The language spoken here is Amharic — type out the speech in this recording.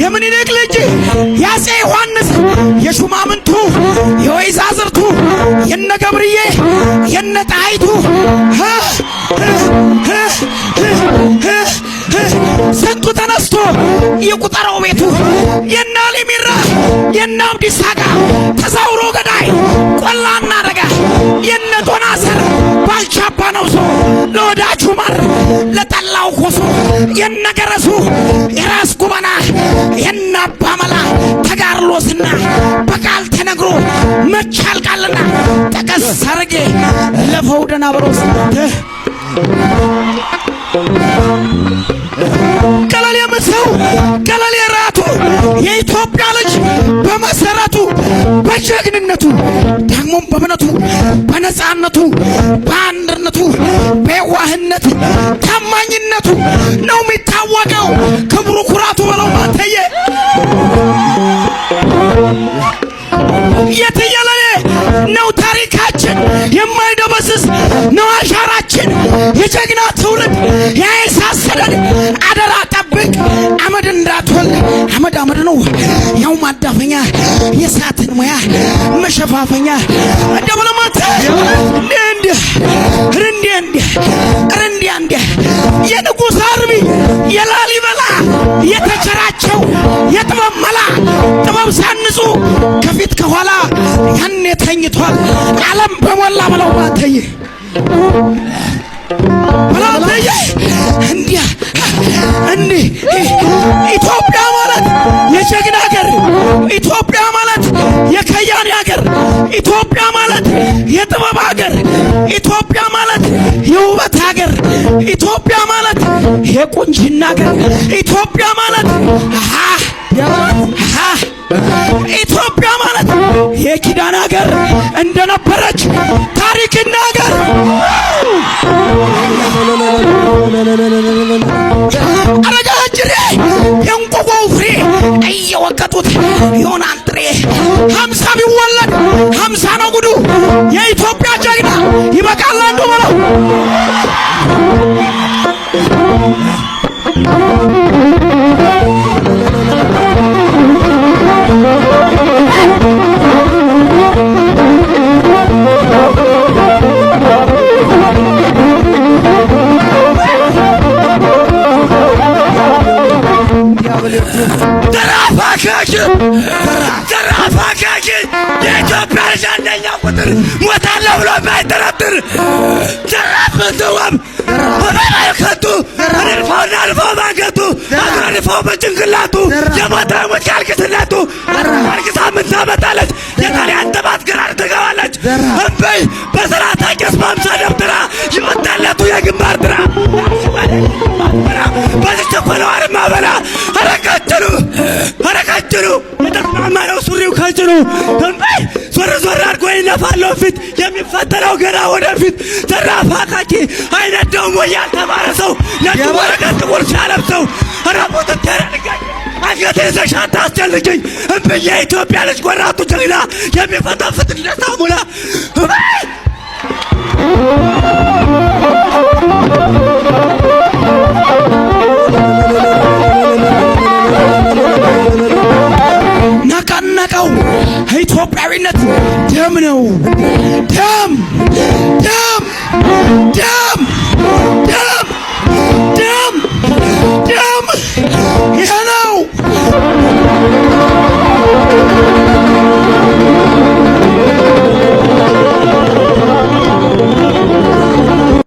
የምኒልክ ልጅ ያጼ ዮሐንስ የሹማምንቱ የወይዛዝርቱ የነ ገብርዬ የነ ጣይቱ ስንቱ ተነስቶ የቁጠራው ቤቱ የነ አሊሚራ የነ አብዲሳ አጋ ተዛውሮ ገዳይ ቆላና ደጋ የነ ጦናሰር ባልቻባ ነውሶ ለወዳጁ ማር ለጠላው ኮሶ የነ ገረሱ የራስ ጉበና የነ አባመላ ተጋርሎስና በቃል ተነግሮ መቻል ቃልና ጠቀስ አረጌ ለፈውደና ብሮስ ገለሌ ምሰው ገለሌ ራቱ የኢትዮጵያ ልጅ በመሰረቱ በጀግንነቱ ደግሞም በእምነቱ በነጻነቱ በአንድነቱ በዋህነት ታማኝነቱ ነው የሚታወቀው ክብሩ ኩራቱ በለው ማተየ የትየለሌ ነው ታሪካችን የማይደበስስ ነው አሻራችን የጀግና ትውልድ ያይሳሰደን አደራ ጠብቅ አመድ እንዳትወልድ አመድ አመድ ነው ያው ማዳፈኛ የሳትን ሙያ መሸፋፈኛ ደብለማት እንደ የንጉሥ አርቢ የላሊበላ የተቸራቸው የጥበብ መላ ጥበብ ሳንጹ ከፊት ከኋላ ያኔ ተኝቷል ዓለም በሞላ በለው ማተይ በላተይ እንዲህ ኢትዮጵያ ማለት የጀግና ሀገር ኢትዮጵያ ማለት የከያኔ ሀገር ኢትዮጵያ ማለት የጥበብ ሀገር ኢትዮጵያ ማለት የውበት ሀገር ኢትዮጵያ ማለት የቁንጅና ሀገር ኢትዮጵያ ማለት ኢትዮጵያ ማለት የኪዳን ሀገር እንደነበረች ታሪክ ይናገር አረጋጅሬ የንቆቆው ፍሬ እየወቀጡት ዮናን ጥሬ 50 ቢወለድ 50 ነው ጉዱ የኢትዮጵያ ጀግና ይበቃል አንዱ በለው የኢትዮጵያ ልጅ አንደኛ ቁጥር ሞታለሁ ብሎ የማይጠረጥር ዘራፍ ምንትዋም በማይከቱ አልፎና አልፎ ባንገቱ አልፎ በጭንቅላቱ የሞተ ሞት ካልክስለቱ አልክሳ ምን ታመጣለች የጣሊያን ጥባት ግራር ትገባለች እምበይ በስርዓት አቄስ በአምሳ ደብትራ ይወጣለቱ የግንባር ድራ በዚች ኮነው አርማ በላ አረቀጭኑ የተስማማ ነው ሱሪው ከጭኑ እምበይ ዞር ዞር አድርጎ ይነፋለው ፊት የሚፈተነው ገና ወደፊት ዘራፍ አካኪ አይነት ደሞ ያልተማረ ሰው ነጭ ወረቀት ጥቁር ሲያለብሰው ራቦት ተረጋጋ አንገቴ ዘሻታ አስጨልጅኝ እምብዬ የኢትዮጵያ ልጅ ቆራጡ ጀግና የሚፈተፍት ለታሙላ ነቀነቀው ኢትዮጵያዊነት ደም ነው ደም